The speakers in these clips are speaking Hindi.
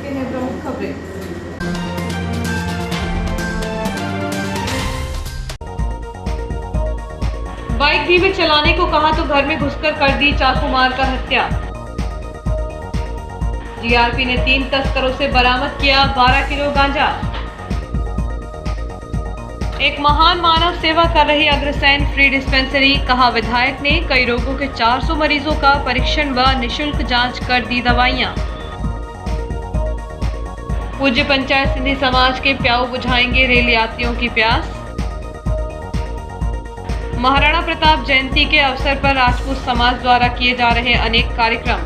देखते हैं प्रमुख खबरें। बाइक धीमे चलाने को कहा तो घर में घुसकर कर दी चाकू मारकर हत्या। जीआरपी ने 3 तस्करों से बरामद किया 12 किलो गांजा। एक महान मानव सेवा कर रही अग्रसेन फ्री डिस्पेंसरी, कहा विधायक ने कई रोगों के 400 मरीजों का परीक्षण व निशुल्क जांच कर दी दवाइयां। पूज्य पंचायत सिंधी समाज के प्याऊ बुझाएंगे रेल यात्रियों की प्यास। महाराणा प्रताप जयंती के अवसर पर राजपूत समाज द्वारा किए जा रहे अनेक कार्यक्रम।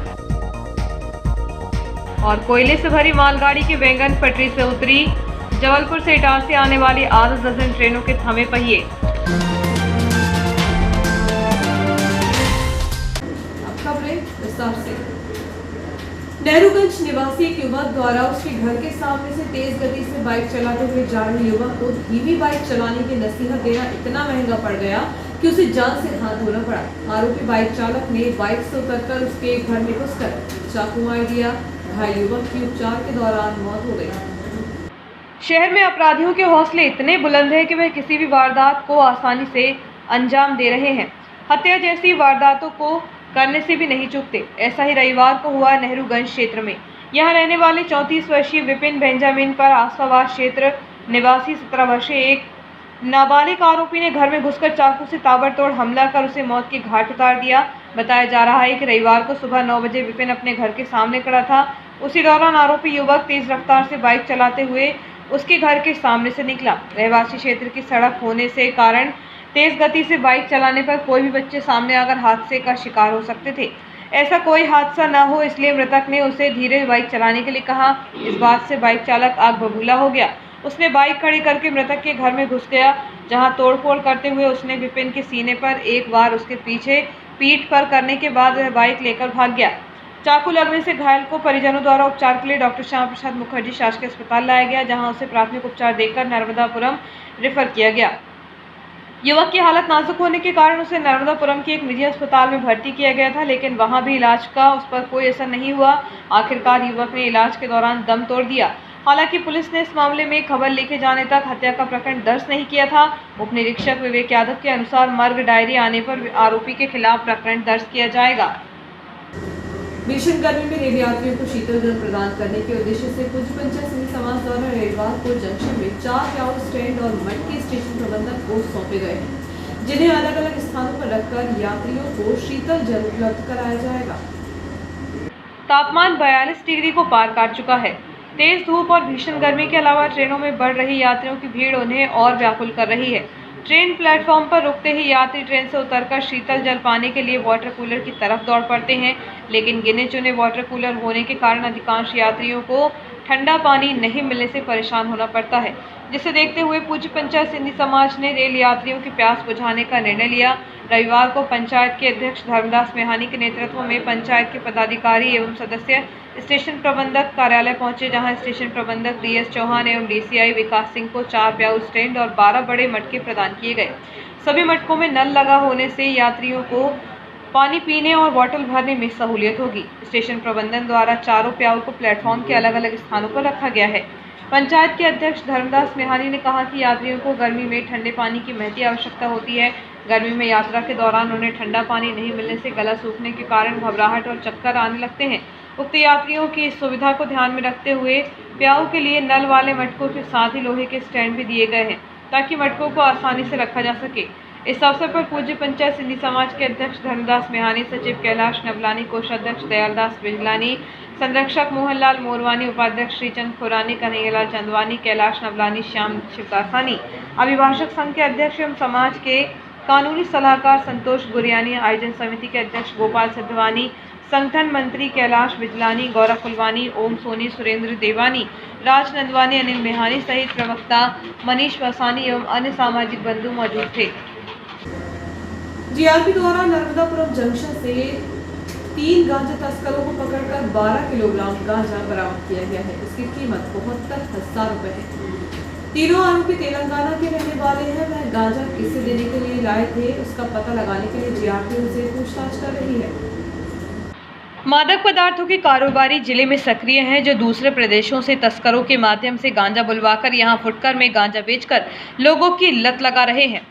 और कोयले से भरी मालगाड़ी की वैगन पटरी से उतरी, जबलपुर से इटारसी आने वाली आधा दर्जन ट्रेनों के थमे पहिए। अब खबरें विस्तार से। नेहरूगंज निवासी एक युवक द्वारा उसके घर के सामने से तेज गति से बाइक चलाते हुए जा रहे युवक को धीमी बाइक चलाने की नसीहत देना इतना महंगा पड़ गया कि उसे जान से हाथ धोना पड़ा। आरोपी बाइक चालक ने बाइक से उतरकर उसके घर में घुसकर चाकू मार दिया। घायल युवक की उपचार के दौरान मौत हो गई। शहर में अपराधियों के हौसले इतने बुलंद हैं कि वह किसी भी वारदात को आसानी से अंजाम दे रहे हैं। हत्या जैसी वारदातों को करने से भी नहीं चूकते। ऐसा ही रविवार को हुआ नेहरूगंज क्षेत्र में। यहां रहने वाले 34 वर्षीय विपिन बेंजामिन पर आशावाद क्षेत्र निवासी 17 वर्षीय एक नाबालिग आरोपी ने घर में घुसकर चाकू से ताबड़तोड़ हमला कर उसे मौत के घाट उतार दिया। बताया जा रहा है कि रविवार को सुबह 9 बजे विपिन अपने घर के सामने खड़ा था। उसी दौरान आरोपी युवक तेज रफ्तार से बाइक चलाते हुए उसके घर के सामने से निकला। रहवासी क्षेत्र की सड़क होने से कारण तेज गति से बाइक चलाने पर कोई भी बच्चे सामने आकर हादसे का शिकार हो सकते थे। ऐसा कोई हादसा न हो इसलिए मृतक ने उसे धीरे बाइक चलाने के लिए कहा। इस बात से बाइक चालक आग बबूला हो गया। उसने बाइक खड़ी करके मृतक के घर में घुस गया, जहां तोड़फोड़ करते हुए उसने विपिन के सीने पर एक बार, उसके पीछे पीठ पर करने के बाद वह बाइक लेकर भाग गया। चाकू लगने से घायल को परिजनों द्वारा उपचार के लिए डॉक्टर श्याम प्रसाद मुखर्जी शासकीय अस्पताल लाया गया, जहां उसे प्राथमिक उपचार देकर नर्मदापुरम रेफर किया गया। युवक की हालत नाजुक होने के कारण उसे नर्मदापुरम के एक निजी अस्पताल में भर्ती किया गया था, लेकिन वहां भी इलाज का उस पर कोई असर नहीं हुआ। आखिरकार युवक ने इलाज के दौरान दम तोड़ दिया। हालांकि पुलिस ने इस मामले में खबर लिखे जाने तक हत्या का प्रकरण दर्ज नहीं किया था। उप निरीक्षक विवेक यादव के अनुसार मर्ग डायरी आने पर आरोपी के खिलाफ प्रकरण दर्ज किया जाएगा। भीषण गर्मी में रेल यात्रियों को शीतल जल प्रदान करने के उद्देश्य से पूज्य पंचायत सिंधी समाज द्वारा रेलवार जंक्शन में 4 प्याऊ स्टैंड और मटके स्टेशन प्रबंधक को सौंपे गए हैं, जिन्हें अलग अलग स्थानों पर रखकर यात्रियों को शीतल जल उपलब्ध कराया जाएगा। तापमान 42 डिग्री को पार कर चुका है। तेज धूप और भीषण गर्मी के अलावा ट्रेनों में बढ़ रही यात्रियों की भीड़ उन्हें और व्याकुल कर रही है। ट्रेन प्लेटफॉर्म पर रुकते ही यात्री ट्रेन से उतरकर शीतल जल पाने के लिए वाटर कूलर की तरफ दौड़ पड़ते हैं, लेकिन गिने चुने वाटर कूलर होने के कारण अधिकांश यात्रियों को ठंडा पानी नहीं मिलने से परेशान होना पड़ता है। जिसे देखते हुए पूज्य पंचायत सिंधी समाज ने रेल यात्रियों की प्यास बुझाने का निर्णय लिया। रविवार को पंचायत के अध्यक्ष धर्मदास मेहानी के नेतृत्व में पंचायत के पदाधिकारी एवं सदस्य स्टेशन प्रबंधक कार्यालय पहुंचे, जहां स्टेशन प्रबंधक डीएस चौहान एवं डीसीआई विकास सिंह को 4 प्याऊ स्टैंड और 12 बड़े मटके प्रदान किए गए। सभी मटकों में नल लगा होने से यात्रियों को पानी पीने और बोतल भरने में सहूलियत होगी। स्टेशन प्रबंधन द्वारा चारों प्याऊ को प्लेटफॉर्म के अलग अलग स्थानों पर रखा गया है। पंचायत के अध्यक्ष धर्मदास मेहानी ने कहा कि यात्रियों को गर्मी में ठंडे पानी की महती आवश्यकता होती है। गर्मी में यात्रा के दौरान उन्हें ठंडा पानी नहीं मिलने से गला सूखने के कारण घबराहट और चक्कर आने लगते हैं। उक्त यात्रियों की इस सुविधा को ध्यान में रखते हुए प्याऊ के लिए नल वाले मटकों के साथ ही लोहे के स्टैंड भी दिए गए हैं, ताकि मटकों को आसानी से रखा जा सके। इस अवसर पर पूज्य पंचायत सिंधी समाज के अध्यक्ष धर्मदास मेहानी, सचिव कैलाश नवलानी, कोषाध्यक्ष दयालदास बिजलानी, संरक्षक मोहनलाल मोरवानी, उपाध्यक्ष श्रीचंद खुरानी, कन्हैयालाल चंदवानी, कैलाश नवलानी, श्याम शिवदासानी, अभिभाषक संघ के अध्यक्ष एवं समाज के कानूनी सलाहकार संतोष गुरियानी, आयोजन समिति के अध्यक्ष गोपाल सिद्धवानी, संगठन मंत्री कैलाश बिजलानी, गौरव फुलवानी, ओम सोनी, सुरेंद्र देवानी, राज नंदवानी, अनिल मेहानी सहित प्रवक्ता मनीष वसानी एवं अन्य सामाजिक बंधु मौजूद थे। जीआरपी द्वारा नर्मदापुरम जंक्शन से 3 गांजा तस्करों को पकड़कर 12 किलोग्राम गांजा बरामद किया गया है। इसकी कीमत 72,000 रुपए है। तीनों आरोपी तेलंगाना के रहने वाले हैं। वह गांजा किसे देने के लिए लाए थे, उसका पता लगाने के लिए जीआरपी उनसे पूछताछ कर रही है। मादक पदार्थों के कारोबारी जिले में सक्रिय हैं, जो दूसरे प्रदेशों से तस्करों के माध्यम से गांजा बुलवाकर यहां फुटकर में गांजा बेचकर लोगों की लत लगा रहे हैं।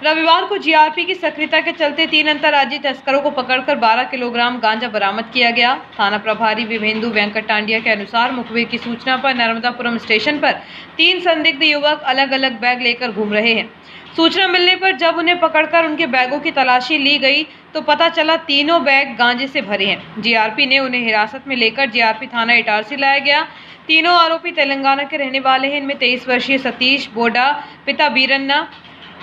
रविवार को जीआरपी की सक्रियता के चलते 3 अंतर्राज्यीय तस्करों को पकड़कर 12 किलोग्राम गांजा बरामद किया गया। थाना प्रभारी विभेंदु वेंकटांडिया के अनुसार मुखबिर की सूचना पर नर्मदापुरम स्टेशन पर 3 संदिग्ध युवक अलग अलग बैग लेकर घूम रहे हैं। सूचना मिलने पर जब उन्हें पकड़कर उनके बैगों की तलाशी ली गई तो पता चला तीनों बैग गांजे से भरे हैं। जीआरपी ने उन्हें हिरासत में लेकर जीआरपी थाना इटारसी लाया गया। तीनों आरोपी तेलंगाना के रहने वाले हैं। इनमें 23 वर्षीय सतीश बोडा पिता बीरन्ना,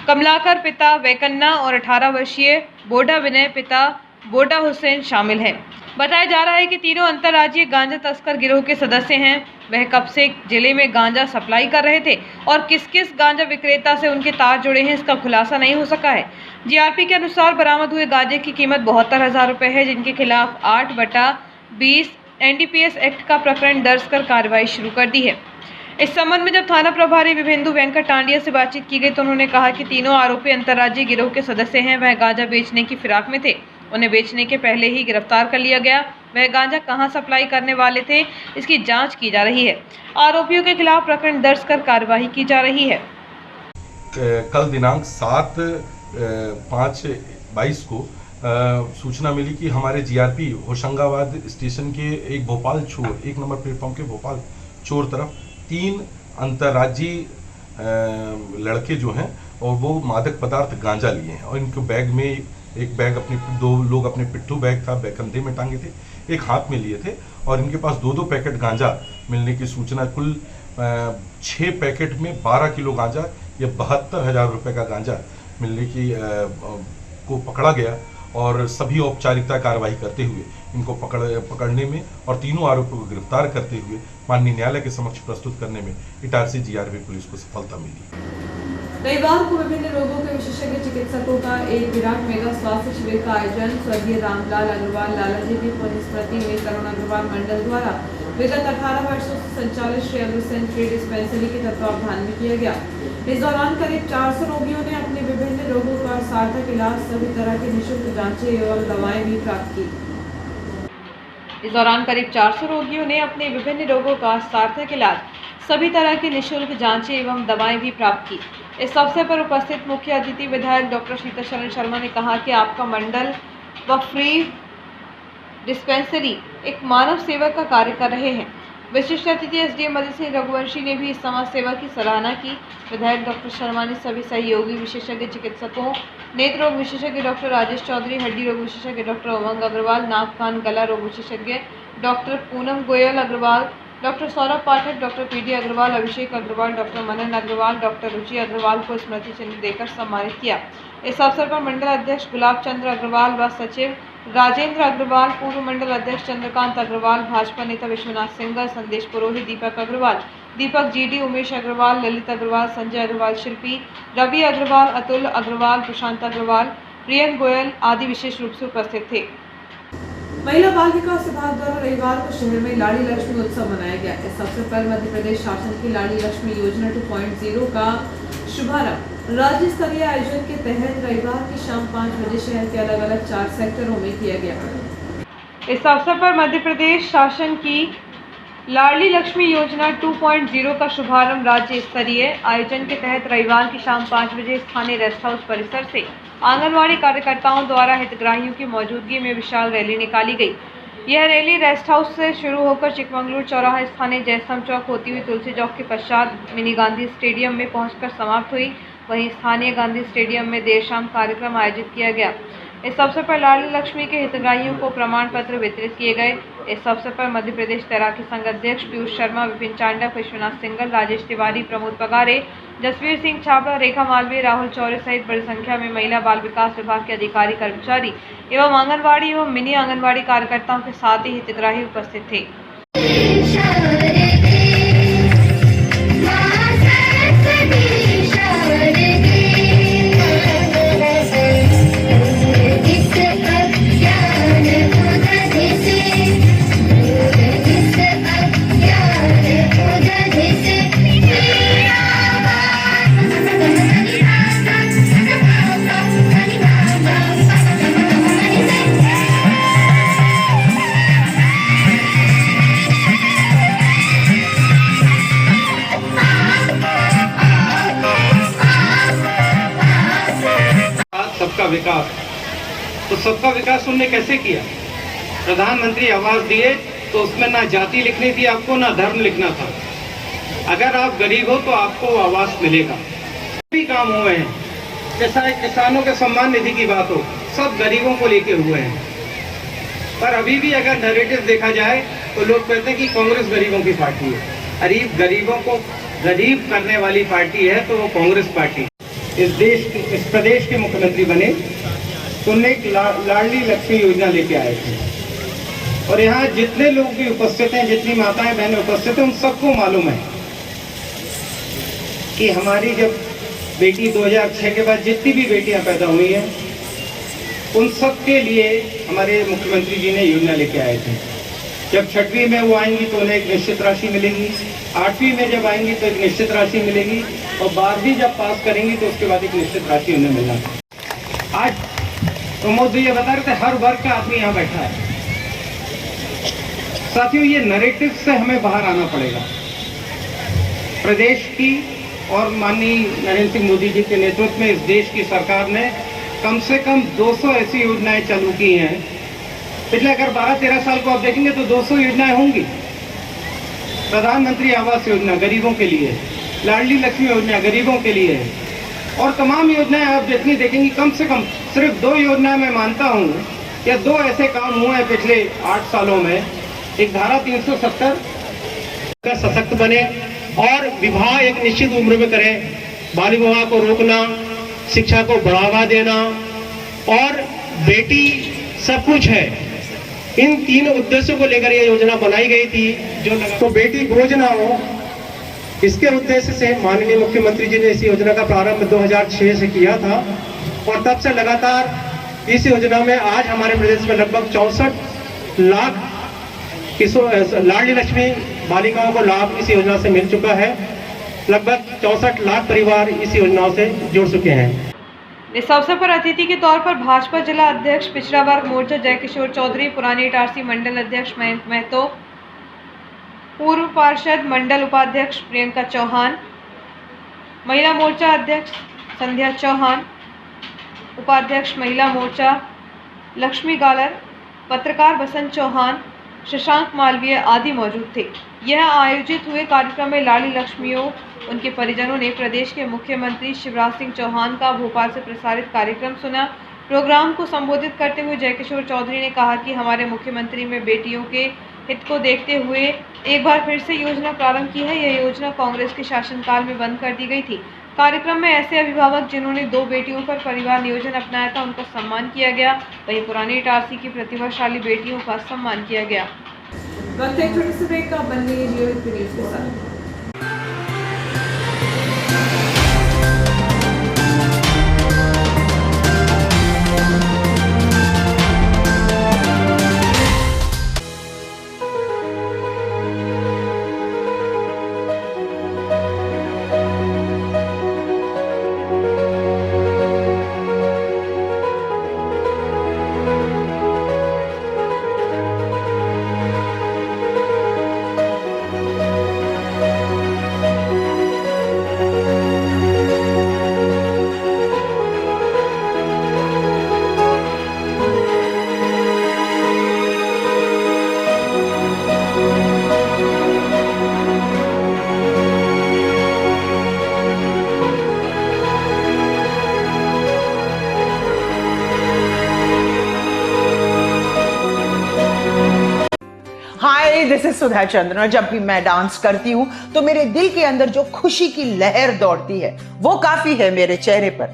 कमलाकर पिता वैकन्ना और 18 वर्षीय बोडा विनय पिता बोडा हुसैन शामिल हैं। बताया जा रहा है कि तीनों अंतर्राज्यीय गांजा तस्कर गिरोह के सदस्य हैं। वह कब से जिले में गांजा सप्लाई कर रहे थे और किस किस गांजा विक्रेता से उनके तार जुड़े हैं, इसका खुलासा नहीं हो सका है। जीआरपी के अनुसार बरामद हुए गांजे की कीमत 72,000 रुपये है, जिनके खिलाफ 8/20 एनडीपीएस एक्ट का प्रकरण दर्ज कर कार्रवाई शुरू कर दी है। इस संबंध में जब थाना प्रभारी विभेंदु वेंकटांडिया से बातचीत की गई तो उन्होंने कहा कि तीनों आरोपी अंतर्राज्यीय गिरोह के सदस्य हैं। वह गांजा बेचने की फिराक में थे, उन्हें बेचने के पहले ही गिरफ्तार कर लिया गया। वह गांजा कहां सप्लाई करने वाले थे, इसकी जांच की जा रही है। आरोपियों के खिलाफ प्रकरण दर्ज कर कार्यवाही की जा रही है। कल दिनांक 7/5/22 को सूचना मिली कि हमारे जीआरपी होशंगाबाद स्टेशन के एक भोपाल छोर 1 नंबर प्लेटफॉर्म के भोपाल छोर तरफ 3 अंतर्राज्यीय लड़के जो हैं और वो मादक पदार्थ गांजा लिए हैं और इनके बैग में एक बैग अपने 2 लोग अपने पिट्ठू बैग था, बैग कंधे में टांगे थे, एक हाथ में लिए थे और इनके पास 2-2 पैकेट गांजा मिलने की सूचना। कुल 6 पैकेट में 12 किलो गांजा या 72,000 रुपये का गांजा मिलने की को पकड़ा गया और सभी औपचारिकता कार्रवाई करते हुए इनको पकड़ने में और तीनों आरोपियों को गिरफ्तार करते हुए माननीय न्यायालय के समक्ष प्रस्तुत करने में इटारसी जीआरपी पुलिस को सफलता मिली। रविवार को विभिन्न रोगों के विशेषज्ञ चिकित्सकों का एक विराट मेगा स्वास्थ्य शिविर का आयोजन स्वर्गीय रामलाल अग्रवाल लालाजी की पुण्यस्मृति में करुण अग्रवाल मंडल द्वारा विगत 18 वर्षों से संचालित श्री अग्रसेन ट्री डिस्पेंसरी के तत्वावधान में किया गया। इस दौरान करीब 400 रोगियों ने अपने विभिन्न रोगों का सार्थक इलाज, सभी तरह की निःशुल्क जांचें एवं दवाएं भी प्राप्त की। इस दौरान करीब 400 रोगियों ने अपने विभिन्न रोगों का सार्थक इलाज, सभी तरह की निःशुल्क जांचें एवं दवाएं भी प्राप्त की। इस अवसर पर उपस्थित मुख्य अतिथि विधायक डॉक्टर शीतल शर्मा ने कहा कि आपका मंडल व फ्री डिस्पेंसरी एक मानव सेवा का कार्य कर रहे हैं। विशिष्ट अतिथि एसडीएम मदन सिंह रघुवंशी ने भी इस समाज सेवा की सराहना की। विधायक डॉक्टर शर्मा ने सभी सहयोगी विशेषज्ञ चिकित्सकों, नेत्र रोग विशेषज्ञ डॉक्टर राजेश चौधरी, हड्डी रोग विशेषज्ञ डॉक्टर उमंग अग्रवाल, नाक कान गला रोग विशेषज्ञ डॉक्टर पूनम गोयल अग्रवाल, डॉक्टर सौरभ पाठक, डॉक्टर पीडी अग्रवाल, अभिषेक अग्रवाल, डॉक्टर मनन अग्रवाल, डॉक्टर रुचि अग्रवाल को स्मृति चिन्ह देकर सम्मानित किया। इस अवसर पर मंडल अध्यक्ष गुलाब चंद्र अग्रवाल व सचिव राजेंद्र अग्रवाल, पूर्व मंडल अध्यक्ष चंद्रकांत अग्रवाल, भाजपा नेता विश्वनाथ सिंह, संदेश पुरोहित, दीपक अग्रवाल, दीपक जीडी, उमेश अग्रवाल, ललित अग्रवाल, संजय अग्रवाल, शिल्पी, रवि अग्रवाल, अतुल अग्रवाल, प्रशांत अग्रवाल, प्रियंक गोयल आदि विशेष रूप से उपस्थित थे। महिला बाल विकास विभाग द्वारा रविवार को शहर में लाड़ी लक्ष्मी उत्सव मनाया गया। इस अवसर पर मध्य प्रदेश शासन की लाड़ी लक्ष्मी योजना 2.0 का शुभारंभ राज्य स्तरीय आयोजन के तहत रविवार की शाम 5 बजे शहर के अलग अलग 4 सेक्टरों में किया गया। इस अवसर पर मध्य प्रदेश शासन की लाडली लक्ष्मी योजना 2.0 का शुभारंभ राज्य स्तरीय आयोजन के तहत रविवार की शाम 5 बजे स्थानीय रेस्ट हाउस परिसर से आंगनवाड़ी कार्यकर्ताओं द्वारा हितग्राहियों की मौजूदगी में विशाल रैली निकाली गई। यह रैली रेस्ट हाउस से शुरू होकर चिकमंगलूर चौराहा, स्थानीय जयस्तंभ चौक होती हुई तुलसी चौक के पश्चात मिनी गांधी स्टेडियम में पहुंचकर समाप्त हुई। वहीं स्थानीय गांधी स्टेडियम में देर शाम कार्यक्रम आयोजित किया गया। इस अवसर पर लाडली लक्ष्मी के हितग्राहियों को प्रमाण पत्र वितरित किए गए। इस अवसर पर मध्य प्रदेश तैराकी संघ अध्यक्ष पीयूष शर्मा, विपिन चांडक, विश्वनाथ सिंगल, राजेश तिवारी, प्रमोद पगारे, जसवीर सिंह छाबड़ा, रेखा मालवीय, राहुल चौरे सहित बड़ी संख्या में महिला बाल विकास विभाग के अधिकारी, कर्मचारी एवं आंगनबाड़ी एवं मिनी आंगनबाड़ी कार्यकर्ताओं के साथ ही हितग्राही उपस्थित थे। विकास। तो सबका विकास उन्होंने कैसे किया? प्रधानमंत्री आवास दिए तो उसमें ना जाति लिखनी थी आपको, ना धर्म लिखना था। अगर आप गरीब हो तो आपको आवास मिलेगा। भी काम हुए हैं, जैसा किसानों के सम्मान निधि की बात हो, सब गरीबों को लेके हुए हैं। पर अभी भी अगर नैरेटिव देखा जाए तो लोग कहते हैं कि कांग्रेस गरीबों की पार्टी है। अरे गरीबों को गरीब करने वाली पार्टी है तो वो कांग्रेस पार्टी। इस प्रदेश के मुख्यमंत्री बने तो उन्होंने एक लाडली लक्ष्मी योजना लेके आए थे, और यहाँ जितने लोग भी उपस्थित हैं, जितनी माताएं बहनें उपस्थित हैं, उन सबको मालूम है कि हमारी जब बेटी 2006 के बाद जितनी भी बेटियां पैदा हुई हैं, उन सब के लिए हमारे मुख्यमंत्री जी ने योजना लेके आए थे। जब 6वीं में वो आएंगी तो उन्हें एक निश्चित राशि मिलेगी, 8वीं में जब आएंगी तो एक निश्चित राशि मिलेगी, और 12वीं जब पास करेंगी तो उसके बाद एक निश्चित राशि उन्हें मिलना। आज प्रमोद जी ये बता रहे थे हर वर्ग का आदमी यहाँ बैठा है। साथियों, ये नैरेटिव से हमें बाहर आना पड़ेगा। प्रदेश की और माननीय नरेंद्र सिंह मोदी जी के नेतृत्व में इस देश की सरकार ने कम से कम 200 ऐसी योजनाएं चालू की हैं। पिछले अगर 12-13 साल को आप देखेंगे तो 200 योजनाएं होंगी। प्रधानमंत्री आवास योजना गरीबों के लिए, लाडली लक्ष्मी योजना गरीबों के लिए, और तमाम योजनाएं आप जितनी देखेंगी, कम से कम सिर्फ 2 योजनाएं मैं मानता हूं या 2 ऐसे काम हुए हैं पिछले 8 सालों में। एक धारा 370 का सशक्त बने और विवाह एक निश्चित उम्र में करें, बाल विवाह को रोकना, शिक्षा को बढ़ावा देना, और बेटी सब कुछ है। इन 3 उद्देश्यों को लेकर यह योजना बनाई गई थी। जो तो बेटी बोझ ना हो, इसके उद्देश्य से माननीय मुख्यमंत्री जी ने इस योजना का प्रारंभ 2006 से किया था, और तब से लगातार इस योजना में आज हमारे प्रदेश में लगभग 64 लाख लाडली लक्ष्मी बालिकाओं को लाभ इस योजना से मिल चुका है। लगभग 64 लाख परिवार इस योजनाओं से जुड़ चुके हैं। इस अवसर पर अतिथि के तौर पर भाजपा जिला अध्यक्ष पिछड़ा वर्ग मोर्चा जयकिशोर चौधरी, पुरानी इटारसी मंडल अध्यक्ष मयंक महतो, पूर्व पार्षद मंडल उपाध्यक्ष प्रियंका चौहान, महिला मोर्चा अध्यक्ष संध्या चौहान, उपाध्यक्ष महिला मोर्चा लक्ष्मी गालर, पत्रकार बसंत चौहान, शशांक मालवीय आदि मौजूद थे। यह आयोजित हुए कार्यक्रम में लाडली लक्ष्मियों उनके परिजनों ने प्रदेश के मुख्यमंत्री शिवराज सिंह चौहान का भोपाल से प्रसारित कार्यक्रम सुना। प्रोग्राम को संबोधित करते हुए जयकिशोर चौधरी ने कहा कि हमारे मुख्यमंत्री में बेटियों के हित को देखते हुए एक बार फिर से योजना प्रारंभ की है। यह योजना कांग्रेस के शासनकाल में बंद कर दी गई थी। कार्यक्रम में ऐसे अभिभावक जिन्होंने 2 बेटियों पर परिवार नियोजन अपनाया था, उनका सम्मान किया गया। वहीं पुरानी इटारसी की प्रतिभाशाली बेटियों का सम्मान किया गया। वक्त एक छोटे से ब्रेक का, बनने न्यूज़ के साथ। हाय, दिस इज सुधा चंद्रन। और जब भी मैं डांस करती हूँ तो मेरे दिल के अंदर जो खुशी की लहर दौड़ती है वो काफी है मेरे चेहरे पर,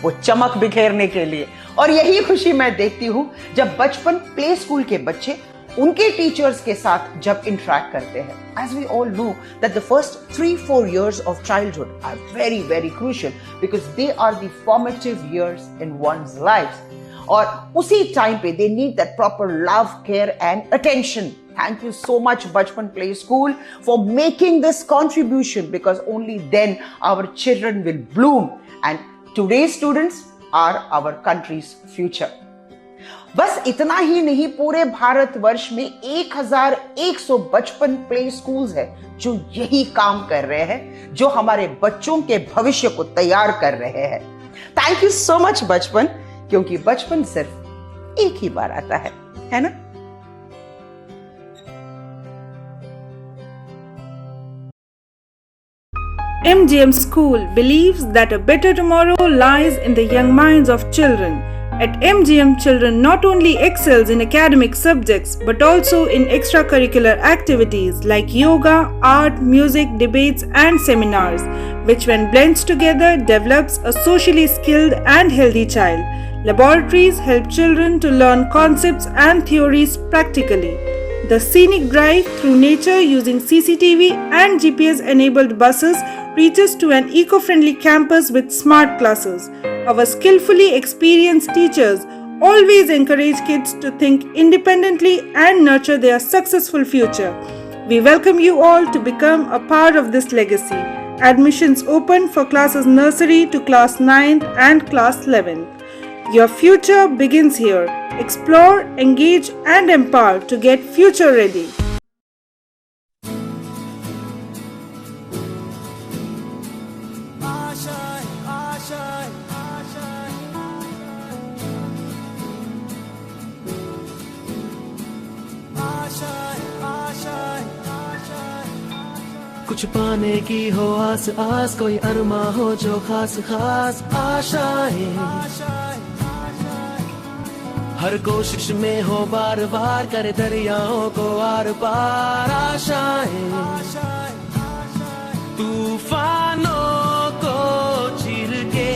वो चमक बिखेरने के लिए। और यही खुशी मैं देखती हूँ जब बचपन प्ले स्कूल के बच्चे उनके टीचर्स के साथ जब इंटरेक्ट करते हैं। As we all know that the first 3-4 years of childhood are very, very crucial because they are the formative years in one's life. और उसी टाइम पे they need that proper love, care and attention. Thank you so much Bachpan Play School for making this contribution, because only then our children will bloom and today's students are our country's future. बस इतना ही नहीं, पूरे भारतवर्ष में 1100 बचपन प्ले स्कूल्स है जो यही काम कर रहे हैं, जो हमारे बच्चों के भविष्य को तैयार कर रहे हैं। थैंक यू सो मच बचपन। क्योंकि बचपन सिर्फ एक ही बार आता है ना? MGM School believes that a better tomorrow lies in the young minds of children. At MGM, children not only excels in academic subjects but also in extracurricular activities like yoga, art, music, debates and seminars, which when blends together develops a socially skilled and healthy child. Laboratories help children to learn concepts and theories practically. The scenic drive through nature using CCTV and GPS-enabled buses reaches to an eco-friendly campus with smart classes. Our skillfully experienced teachers always encourage kids to think independently and nurture their successful future. We welcome you all to become a part of this legacy. Admissions open for classes nursery to class 9th and class 11th. Your future begins here. Explore, engage and empower to get future ready. कुछ पाने की हो आस आस, कोई अरमा हो जो खास खास आशाएं, हर कोशिश में हो बार बार करे दरियाओं को आर पार आशाएं, तूफानों को चीर के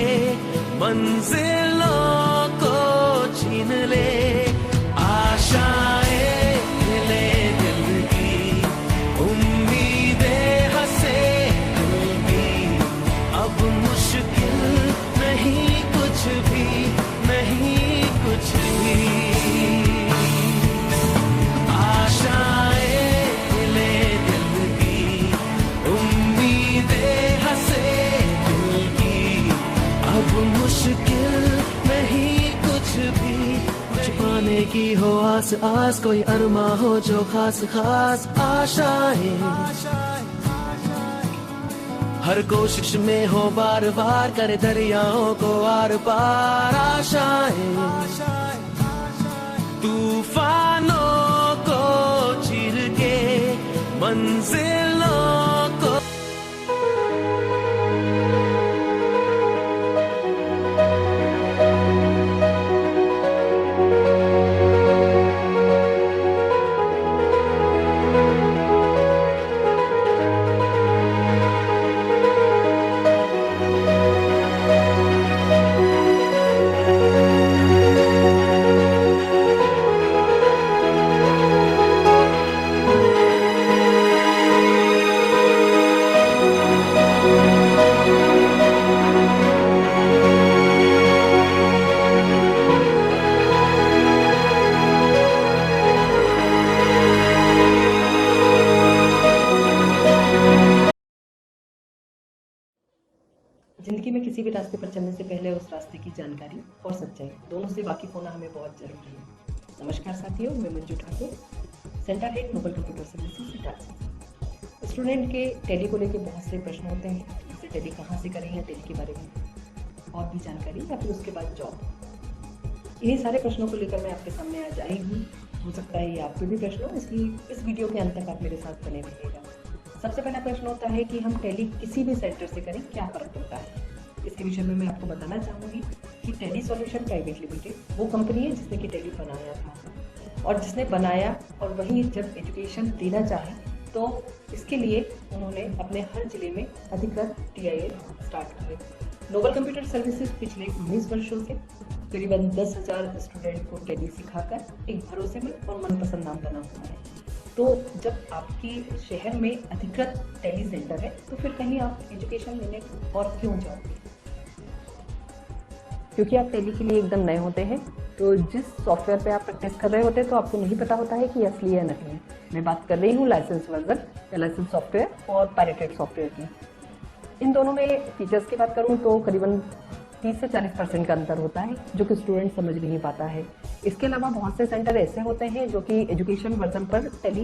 मंजिलों को छीन ले आशाएं, ले दिल की उम्मीदें हंसे दिल की, अब मुश्किल नहीं कुछ भी, नहीं कुछ भी, आशाएं ले दिल की उम्मीदें हंसे दिल की, अब मुश्किल नहीं कुछ भी, कुछ पाने की हो आस आस, कोई अरमा हो जो खास खास आशाएं, हर कोशिश में हो बार बार करे दरियाओं को आर पार आशाएं, तूफानों को चीर के मंजिलों को। जिंदगी में किसी भी रास्ते पर चलने से पहले उस रास्ते की जानकारी और सच्चाई दोनों से वाकिफ होना हमें बहुत जरूरी है। नमस्कार साथियों, मैं Manju Thakur, centre head Noble Computer Services Itarsi. Student के टेली को लेकर बहुत से प्रश्न होते हैं, जैसे टेली कहाँ से करें या टेली के बारे में और भी जानकारी या फिर उसके बाद जॉब। इन्हीं सारे प्रश्नों को लेकर मैं आपके सामने आज आई हूँ। हो सकता है ये आपके भी प्रश्न हो, इसलिए इस वीडियो के अंत तक आप मेरे साथ बने रहिएगा। सबसे पहला प्रश्न होता है कि हम टेली किसी भी सेंटर से करें क्या फ़र्क पड़ता है। इसके विषय में मैं आपको बताना चाहूँगी कि टेली सॉल्यूशन प्राइवेट लिमिटेड वो कंपनी है जिसने कि टेली बनाया था, और जिसने बनाया और वही जब एजुकेशन देना चाहे तो इसके लिए उन्होंने अपने हर जिले में अधिकृत TIL स्टार्ट किए। नोबल कंप्यूटर सर्विसेज पिछले 19 वर्षों से करीबन 10,000 स्टूडेंट को टेली सिखाकर एक भरोसेमंद और मनपसंद नाम बना हुआ है। तो जब आपकी शहर में अधिकृत टेली सेंटर है तो फिर कहीं आप एजुकेशन लेने और क्यों जाओगे, क्योंकि आप टेली के लिए एकदम नए होते हैं। तो जिस सॉफ्टवेयर पे आप प्रैक्टिस कर रहे होते हैं तो आपको नहीं पता होता है कि असली या नकली है। मैं बात कर रही हूँ लाइसेंस वर्जन या लाइसेंस सॉफ्टवेयर और पायरेटेड सॉफ्टवेयर की। इन दोनों में फीचर्स की बात करूँ तो करीबन 30 से 40% का अंतर होता है, जो कि स्टूडेंट समझ नहीं पाता है। इसके अलावा बहुत से सेंटर ऐसे होते हैं जो कि एजुकेशन वर्जन पर टेली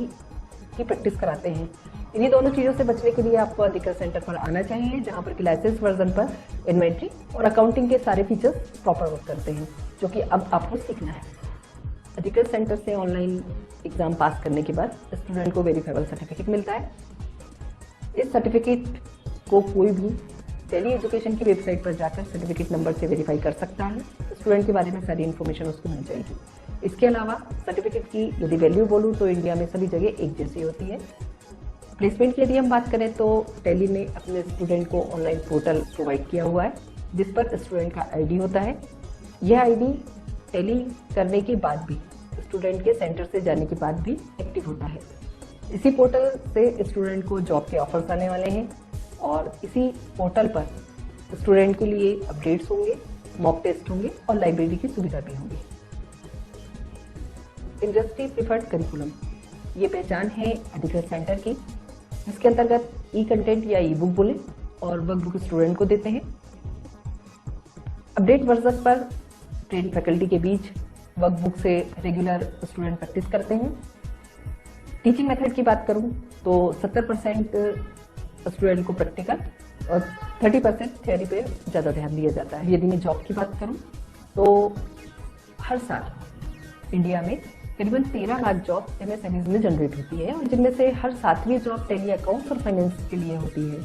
की प्रैक्टिस कराते हैं इन्हीं दोनों चीज़ों से बचने के लिए आपको अधिकृत सेंटर पर आना चाहिए, जहाँ पर कि लाइसेंस वर्जन पर इन्वेंट्री और अकाउंटिंग के सारे फीचर्स प्रॉपर वर्क करते हैं, जो कि अब आपको सीखना है। अधिकृत सेंटर से ऑनलाइन एग्जाम पास करने के बाद स्टूडेंट को वेरीफाइबल सर्टिफिकेट मिलता है। इस सर्टिफिकेट को कोई भी टेली एजुकेशन की वेबसाइट पर जाकर सर्टिफिकेट नंबर से वेरीफाई कर सकता है। स्टूडेंट के बारे में सारी इन्फॉर्मेशन उसको मिल जाएगी। इसके अलावा सर्टिफिकेट की यदि वैल्यू बोलूँ तो इंडिया में सभी जगह एक जैसी होती है। प्लेसमेंट की यदि हम बात करें तो टेली ने अपने स्टूडेंट को ऑनलाइन पोर्टल प्रोवाइड किया हुआ है, जिस पर स्टूडेंट का आईडी होता है। यह आईडी टेली करने के बाद भी, स्टूडेंट के सेंटर से जाने के बाद भी एक्टिव होता है। इसी पोर्टल से स्टूडेंट को जॉब के ऑफर्स आने वाले हैं और इसी पोर्टल पर स्टूडेंट के लिए अपडेट्स होंगे, मॉक टेस्ट होंगे और लाइब्रेरी की सुविधा भी होगी। इंडस्ट्री प्रिफर्ड करिकुलम, ये पहचान है अधिकृत सेंटर की, जिसके अंतर्गत ई कंटेंट या ई बुक बोले और वर्कबुक स्टूडेंट को देते हैं। अपडेट वर्जन पर ट्रेन फैकल्टी के बीच वर्कबुक से रेगुलर स्टूडेंट प्रैक्टिस करते हैं। टीचिंग मेथड की बात करूं तो 70% स्टूडेंट को प्रैक्टिकल और 30% थ्योरी पे ज़्यादा ध्यान दिया जाता है। यदि मैं जॉब की बात करूं तो हर साल इंडिया में करीबन 13 लाख जॉब MSMEs में जनरेट होती है और जिनमें से हर 7वीं जॉब टेली अकाउंट्स और फाइनेंस के लिए होती है।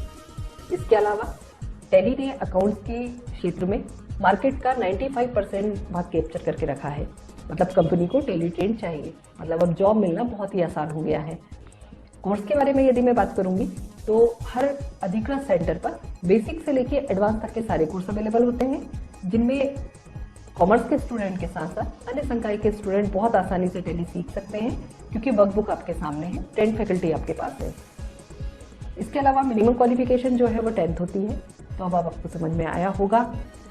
इसके अलावा टेली ने अकाउंट्स के क्षेत्र में मार्केट का 95% भाग कैप्चर करके रखा है। मतलब कंपनी को टेली ट्रेन चाहिए, मतलब अब जॉब मिलना बहुत ही आसान हो गया है। कोर्स के बारे में यदि मैं बात करूंगी तो हर अधिकृत सेंटर पर बेसिक से लेके एडवांस तक के सारे कोर्स अवेलेबल होते हैं, जिनमें कॉमर्स के स्टूडेंट के साथ साथ अन्य संकाय के स्टूडेंट बहुत आसानी से टेली सीख सकते हैं, क्योंकि वर्कबुक आपके सामने है, ट्रेन फैकल्टी आपके पास है। इसके अलावा मिनिमम क्वालिफिकेशन जो है वो 10th होती है। तो अब आपको समझ में आया होगा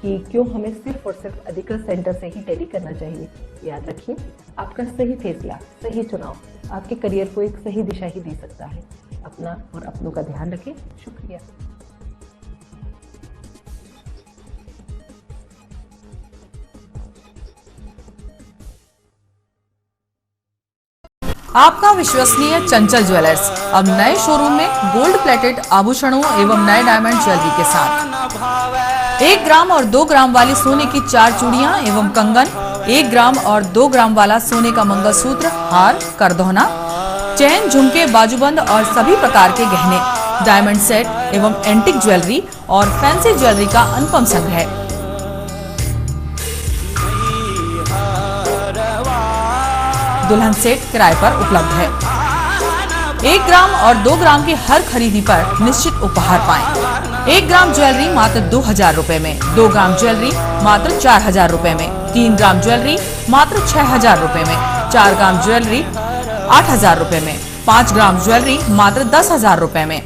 कि क्यों हमें सिर्फ और सिर्फ अधिकृत सेंटर से ही टेली करना चाहिए। याद रखिए, आपका सही फैसला, सही चुनाव आपके करियर को एक सही दिशा ही दे सकता है। अपना और अपनों का ध्यान रखें। शुक्रिया। आपका विश्वसनीय चंचल ज्वेलर्स अब नए शोरूम में गोल्ड प्लेटेड आभूषणों एवं नए डायमंड ज्वेलरी के साथ 1 ग्राम और 2 ग्राम वाली सोने की 4 चूड़ियां एवं कंगन, 1 ग्राम और 2 ग्राम वाला सोने का मंगलसूत्र, हार, करदौना, चैन, झुमके, बाजूबंद और सभी प्रकार के गहने, डायमंड सेट एवं एंटिक ज्वेलरी और फैंसी ज्वेलरी का अनुपम संग्रह। दुल्हन सेट किराए पर उपलब्ध है। 1 ग्राम और 2 ग्राम की हर खरीदी पर निश्चित उपहार पाएं। 1 ग्राम ज्वेलरी मात्र 2000 रुपए में, 2 ग्राम ज्वेलरी मात्र 4000 रुपए में, 3 ग्राम ज्वेलरी मात्र 6000 रुपए में, 4 ग्राम ज्वेलरी 8000 रुपए में, 5 ग्राम ज्वेलरी मात्र 10000 रुपए में।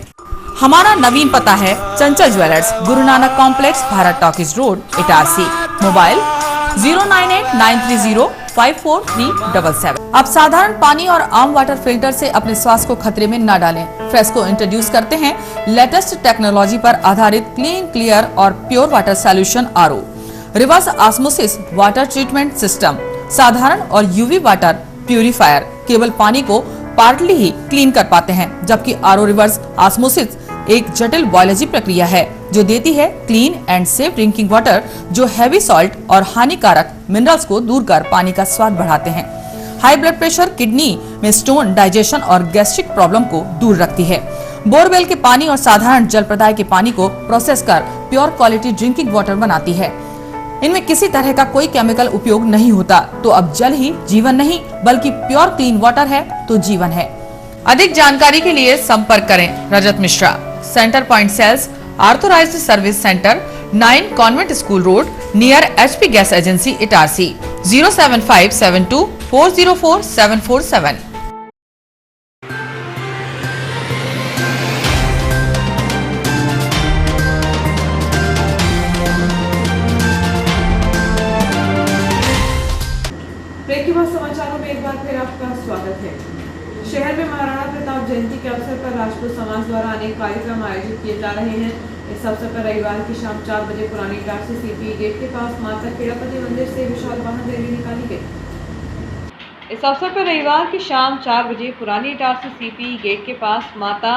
हमारा नवीन पता है चंचल jewellers, Guru Nanak complex, Bharat talkies road, Itarsi. Mobile 09893054377। अब साधारण पानी और आम वाटर फिल्टर से अपने स्वास्थ्य को खतरे में न डालें। फ्रेस्को इंट्रोड्यूस करते हैं लेटेस्ट टेक्नोलॉजी पर आधारित क्लीन, क्लियर और pure water solution RO, reverse osmosis water treatment system, साधारण और UV वाटर प्यूरिफायर केवल पानी को पार्टली ही क्लीन कर पाते हैं, जबकि RO रिवर्स ऑस्मोसिस एक जटिल बायोलॉजी प्रक्रिया है जो देती है clean and safe drinking water, जो हैवी सॉल्ट और हानिकारक मिनरल्स को दूर कर पानी का स्वाद बढ़ाते हैं। हाई ब्लड प्रेशर, किडनी में स्टोन, डाइजेशन और गैस्ट्रिक प्रॉब्लम को दूर रखती है। बोरवेल के पानी और साधारण जल प्रदाय के पानी को प्रोसेस कर प्योर क्वालिटी ड्रिंकिंग वाटर बनाती है। इनमें किसी तरह का कोई केमिकल उपयोग नहीं होता। तो अब जल ही जीवन नहीं बल्कि प्योर क्लीन वाटर है तो जीवन है। अधिक जानकारी के लिए संपर्क करें Rajat Mishra, centre point sales, authorised service centre, 9 convent school road, near HP gas agency, Itarsi. 07572404747। Break के बाद समाचारों में एक बार फिर आपका स्वागत है। शहर में महाराणा प्रताप जयंती के अवसर पर राजपूत समाज द्वारा अनेक कार्यक्रम आयोजित किए जा रहे हैं। इस अवसर पर रविवार की शाम 4 बजे पुरानी इटारसी CPE गेट के पास माता खेड़ापति मंदिर से विशाल वाहन रैली निकाली गई। इस अवसर पर रविवार की शाम 4 बजे पुरानी इटारसी CPE गेट के पास माता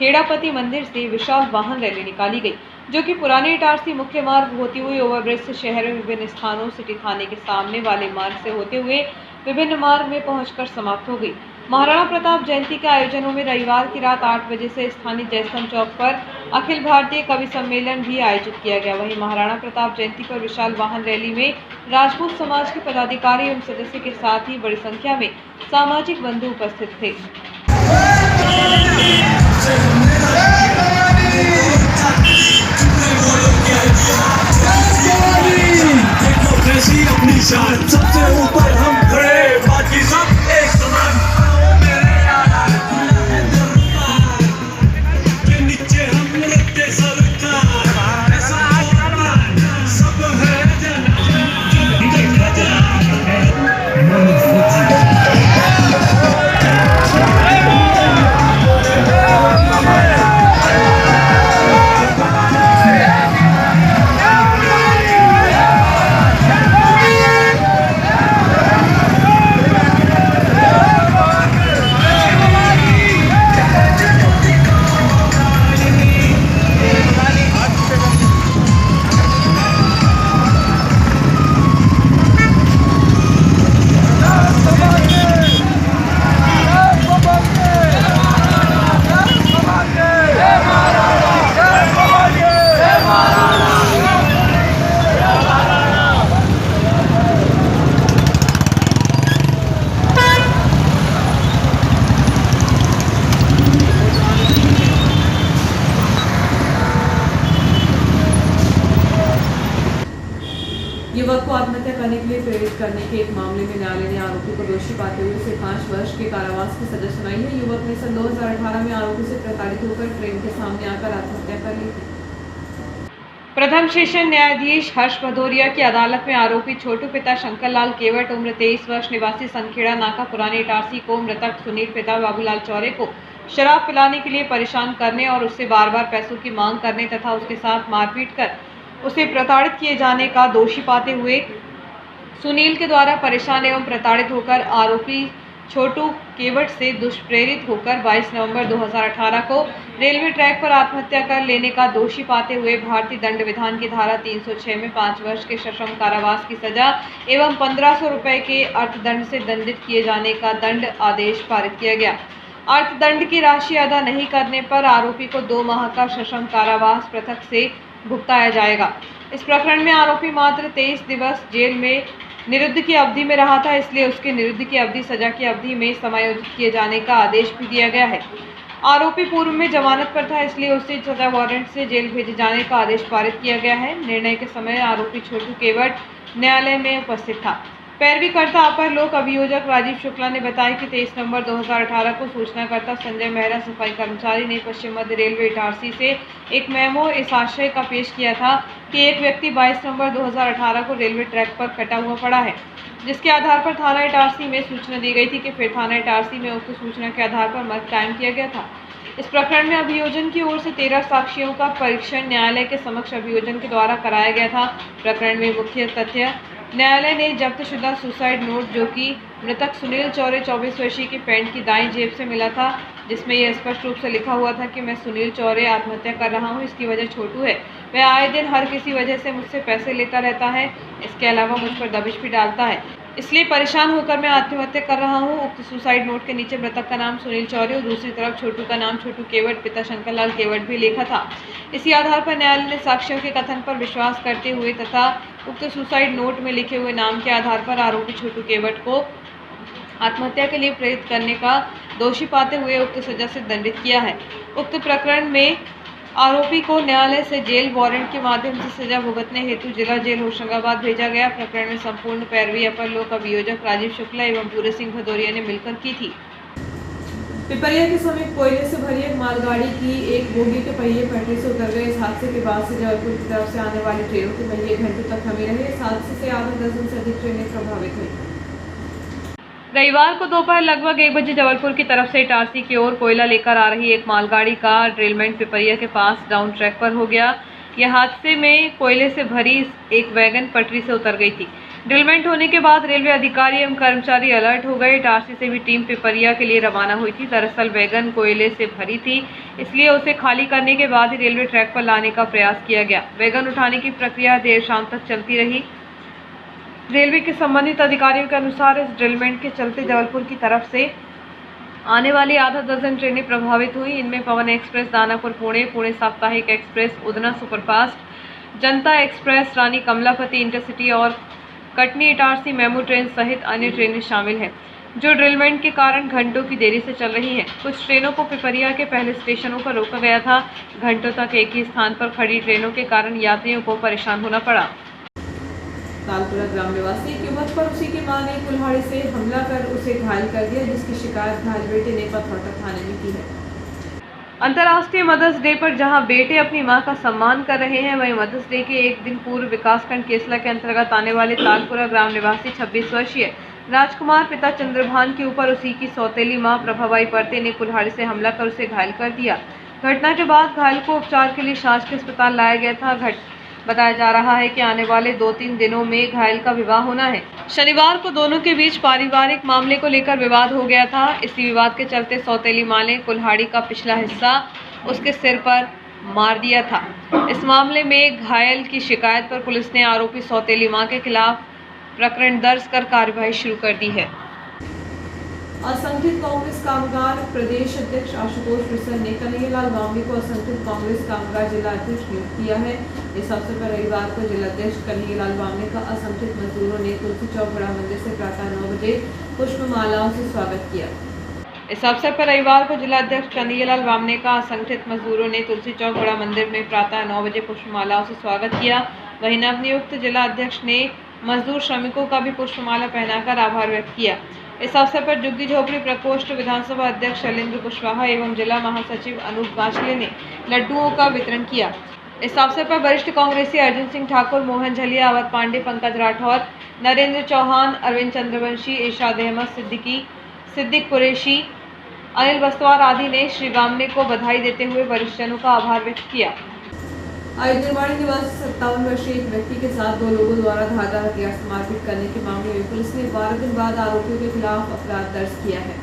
खेड़ापति मंदिर से विशाल वाहन रैली निकाली गई, जो कि पुराने इटारसी मुख्य मार्ग होती हुई ओवरब्रिज से शहर में विभिन्न स्थानों सिटी थाने के सामने वाले मार्ग से होते हुए विभिन्न मार्ग में पहुंचकर समाप्त हो गई। महाराणा प्रताप जयंती के आयोजनों में रविवार की रात 8 बजे से स्थानीय जयस्तंभ चौक पर अखिल भारतीय कवि सम्मेलन भी आयोजित किया गया। वहीं महाराणा प्रताप जयंती पर विशाल वाहन रैली में राजपूत समाज के पदाधिकारी एवं सदस्य के साथ ही बड़ी संख्या में सामाजिक बंधु उपस्थित थे। सबसे ऊपर हम खड़े, बाकी सब एक समान। के नीचे हम रखते सरकार, सब है युवक को आत्महत्या करने के लिए प्रेरित करने के एक मामले में न्यायालय ने आरोपी को दोषी पाते हुए उसे 5 वर्ष के कारावास की सजा सुनाई है। युवक ने सन 2018 में आरोपी से प्रताड़ित होकर ट्रेन के सामने आकर आत्महत्या कर ली थी। प्रथम सेशन न्यायाधीश हर्ष भदौरिया की अदालत में आरोपी छोटू पिता शंकरलाल केवट उम्र 23 वर्ष निवासी सनखेड़ा नाका पुराने इटारसी को मृतक सुनील पिता बाबूलाल चौरे को शराब पिलाने के लिए परेशान करने और उससे बार बार पैसों की मांग करने तथा उसके साथ मारपीट कर उसे प्रताड़ित किए जाने का दोषी पाते हुए सुनील के द्वारा परेशान एवं प्रताड़ित होकर आरोपी छोटू केवट से दुष्प्रेरित होकर 22 नवंबर 2018 को रेलवे ट्रैक पर आत्महत्या कर लेने का दोषी पाते हुए भारतीय दंड विधान की धारा 306 में 5 वर्ष के सश्रम कारावास की सजा एवं 1500 रुपए के अर्थदंड से दंडित किए जाने का दंड आदेश पारित किया गया। अर्थदंड की राशि अदा नहीं करने पर आरोपी को 2 माह का सश्रम कारावास पृथक से भुगताया जाएगा। इस प्रकरण में आरोपी मात्र 23 दिवस जेल में निरुद्ध की अवधि में रहा था, इसलिए उसके निरुद्ध की अवधि सजा की अवधि में समायोजित किए जाने का आदेश भी दिया गया है। आरोपी पूर्व में जमानत पर था, इसलिए उसे सजा वारंट से जेल भेजे जाने का आदेश पारित किया गया है। निर्णय के समय आरोपी छोटू केवट न्यायालय में उपस्थित था। पैरवीकर्ता अपर लोक अभियोजक राजीव शुक्ला ने बताया कि 23 नवंबर 2018 को सूचनाकर्ता संजय मेहरा सफाई कर्मचारी ने पश्चिम मध्य रेलवे इटारसी से एक मेमो इस आशय का पेश किया था कि एक व्यक्ति 22 नवंबर 2018 को रेलवे ट्रैक पर कटा हुआ पड़ा है, जिसके आधार पर थाना इटारसी में सूचना दी गई थी कि फिर थाना इटारसी में उक्त सूचना के आधार पर मर्ग कायम किया गया था। इस प्रकरण में अभियोजन की ओर से 13 साक्षियों का परीक्षण न्यायालय के समक्ष अभियोजन के द्वारा कराया गया था। प्रकरण में मुख्य तथ्य न्यायालय ने जब्तशुदा सुसाइड नोट, जो कि मृतक सुनील चौरे 24 वर्षीय की पैंट की दाईं जेब से मिला था, जिसमें यह स्पष्ट रूप से लिखा हुआ था कि मैं सुनील चौरे आत्महत्या कर रहा हूं, इसकी वजह छोटू है। वह आए दिन हर किसी वजह से मुझसे पैसे लेता रहता है, इसके अलावा मुझ पर दबिश भी डालता है, इसलिए परेशान होकर मैं आत्महत्या कर रहा हूं। उक्त सुसाइड नोट के नीचे मृतक का नाम सुनील चौरे और दूसरी तरफ छोटू का नाम छोटू केवट पिता शंकरलाल केवट भी लिखा था। इसी आधार पर न्यायालय ने साक्ष्यों के कथन पर विश्वास करते हुए तथा उक्त सुसाइड नोट में लिखे हुए नाम के आधार पर आरोपी छोटू केवट को आत्महत्या के लिए प्रेरित करने का दोषी पाते हुए उक्त सजा से दंडित किया है। उक्त प्रकरण में आरोपी को न्यायालय से जेल वारंट के माध्यम से सजा भुगतने हेतु जिला जेल होशंगाबाद भेजा गया। प्रकरण में संपूर्ण पैरवी अपर लोक अभियोजक राजीव शुक्ला एवं पूरे सिंह भदौरिया ने मिलकर की थी। पिपरिया के समीप कोयले से भरी एक मालगाड़ी की एक बोगी के पहिए पटरी से उतर गए। इस हादसे के बाद से जबलपुर की तरफ से आने वाली ट्रेनों के पहिए घंटों तक थमे रहे। इस हादसे से आधा दर्जन से अधिक ट्रेनें प्रभावित हुई। रविवार को दोपहर लगभग 1 बजे जबलपुर की तरफ से इटारसी की ओर कोयला लेकर आ रही एक मालगाड़ी का ड्रिलमेंट पिपरिया के पास डाउन ट्रैक पर हो गया। यह हादसे में कोयले से भरी एक वैगन पटरी से उतर गई थी। ड्रिलमेंट होने के बाद रेलवे अधिकारी एवं कर्मचारी अलर्ट हो गए। इटारसी से भी टीम पिपरिया के लिए रवाना हुई थी। दरअसल वैगन कोयले से भरी थी, इसलिए उसे खाली करने के बाद ही रेलवे ट्रैक पर लाने का प्रयास किया गया। वैगन उठाने की प्रक्रिया देर शाम तक चलती रही। रेलवे के संबंधित अधिकारियों के अनुसार इस ड्रिलमेंट के चलते जबलपुर की तरफ से आने वाली आधा दर्जन ट्रेनें प्रभावित हुई। इनमें पवन एक्सप्रेस दानापुर पुणे, पुणे साप्ताहिक एक्सप्रेस, उधना सुपरफास्ट, जनता एक्सप्रेस, रानी कमलापति इंटरसिटी और कटनी इटारसी मेमू ट्रेन सहित अन्य ट्रेनें शामिल हैं, जो ड्रिलमेंट के कारण घंटों की देरी से चल रही हैं। कुछ ट्रेनों को पिपरिया के पहले स्टेशनों पर रोका गया था। घंटों तक एक ही स्थान पर खड़ी ट्रेनों के कारण यात्रियों को परेशान होना पड़ा। तालपुरा ग्राम निवासी की युवक पर उसी की मां ने कुल्हाड़ी से हमला कर उसे घायल कर दिया, जिसकी शिकायत घायल बेटे ने पथरौटा थाने में की है। अंतर्राष्ट्रीय मदर्स डे पर जहां बेटे अपनी मां का सम्मान कर रहे हैं, वहीं मदर्स डे के एक दिन पूर्व विकासखंड केसला के अंतर्गत आने वाले तालपुरा ग्राम निवासी 26 वर्षीय राजकुमार पिता चंद्रभान के ऊपर उसी की सौतेली मां प्रभाबाई परते ने कुल्हाड़ी से हमला कर उसे घायल कर दिया। घटना के बाद घायल को उपचार के लिए शासकीय अस्पताल लाया गया था। बताया जा रहा है कि आने वाले 2-3 दिनों में घायल का विवाह होना है। शनिवार को दोनों के बीच पारिवारिक मामले को लेकर विवाद हो गया था। इसी विवाद के चलते सौतेली मां ने कुल्हाड़ी का पिछला हिस्सा उसके सिर पर मार दिया था। इस मामले में घायल की शिकायत पर पुलिस ने आरोपी सौतेली मां के खिलाफ प्रकरण दर्ज कर कार्यवाही शुरू कर दी है। असंगठित कांग्रेस कामगार प्रदेश अध्यक्ष आशुतोष प्रसन्न ने कन्हैयालाल वामनी को असंगठित कांग्रेस कामगार जिला अध्यक्ष नियुक्त किया है। इस अवसर पर रविवार को जिला अध्यक्ष कन्हैयालाल वामनी का असंगठित मजदूरों ने तुलसी चौक बड़ा मंदिर से प्रातः 9 बजे पुष्पमालाओं से स्वागत किया। इस अवसर पर रविवार को जिला अध्यक्ष कन्हैयालाल वामने का असंगठित मजदूरों ने तुलसी चौक बड़ा मंदिर में प्रातः 9 बजे पुष्पमालाओं से स्वागत किया। वहीं नवनियुक्त जिला अध्यक्ष ने मजदूर श्रमिकों का भी पुष्पमाला पहनाकर आभार व्यक्त किया। इस अवसर पर झुग्गी झोपड़ी प्रकोष्ठ विधानसभा अध्यक्ष शैलेंद्र कुशवाहा एवं जिला महासचिव अनूप गांचले ने लड्डुओं का वितरण किया। इस अवसर पर वरिष्ठ कांग्रेसी अर्जुन सिंह ठाकुर, मोहन झलिया, अवध पांडे, पंकज राठौर, नरेंद्र चौहान, अरविंद चंद्रवंशी, इरशाद अहमद सिद्दीकी, सिद्दीक कुरैशी, अनिल बस्तवार आदि ने श्री वामने को बधाई देते हुए वरिष्ठजनों का आभार व्यक्त किया। निर्माणी निवासी 57 वर्षीय एक व्यक्ति के साथ 2 लोगों द्वारा धारदार हथियार से मारपीट करने के मामले में पुलिस ने 12 दिन बाद आरोपियों के खिलाफ अपराध दर्ज किया है।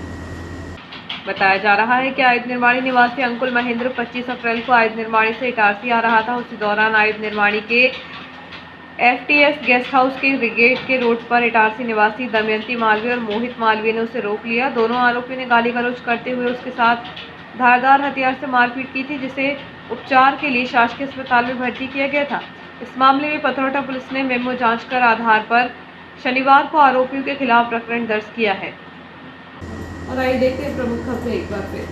बताया जा रहा है कि आयुध निर्माणी निवासी अंकुल महेंद्र 25 अप्रैल को आयुध निर्माणी से इटारसी आ रहा था। उसी दौरान आयुध निर्माणी के FTS गेस्ट हाउस के ब्रिगेड के रोड पर इटारसी निवासी दमयंती मालवीय और मोहित मालवीय ने उसे रोक लिया। दोनों आरोपियों ने गाली गलौज करते हुए उसके साथ धारदार हथियार से मारपीट की थी, जिसे उपचार के लिए शासकीय अस्पताल में भर्ती किया गया था। इस मामले में पथरौटा पुलिस ने मेमो जांच कर आधार पर शनिवार को आरोपियों के खिलाफ प्रकरण दर्ज किया है। और आइए देखते हैं प्रमुख खबरें एक बार फिर।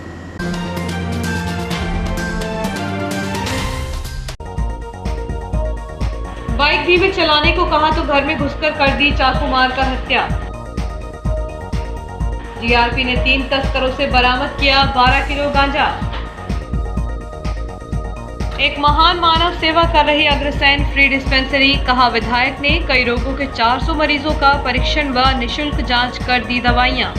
बाइक धीमे चलाने को कहा तो घर में घुसकर कर दी चाकू मारकर हत्या। जीआरपी ने 3 तस्करों से बरामद किया 12 किलो गांजा। एक महान मानव सेवा कर रही अग्रसेन फ्री डिस्पेंसरी, कहा विधायक ने कई रोगों के 400 मरीजों का परीक्षण व निशुल्क जांच कर दी दवाइयां।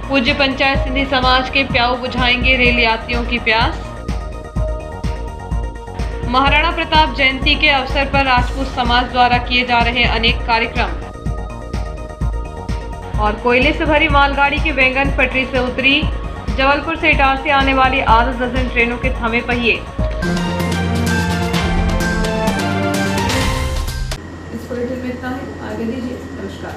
पूज्य पंचायत सिंधी समाज के प्याऊ बुझाएंगे रेल यात्रियों की प्यास। महाराणा प्रताप जयंती के अवसर पर राजपूत समाज द्वारा किए जा रहे अनेक कार्यक्रम। और कोयले से भरी मालगाड़ी की वैगन पटरी से उतरी, जबलपुर से इटारसी आने वाली आधा दर्जन ट्रेनों के थमे पहिए। इस बुलेटिन में इतना ही, आगे दीजिए, नमस्कार।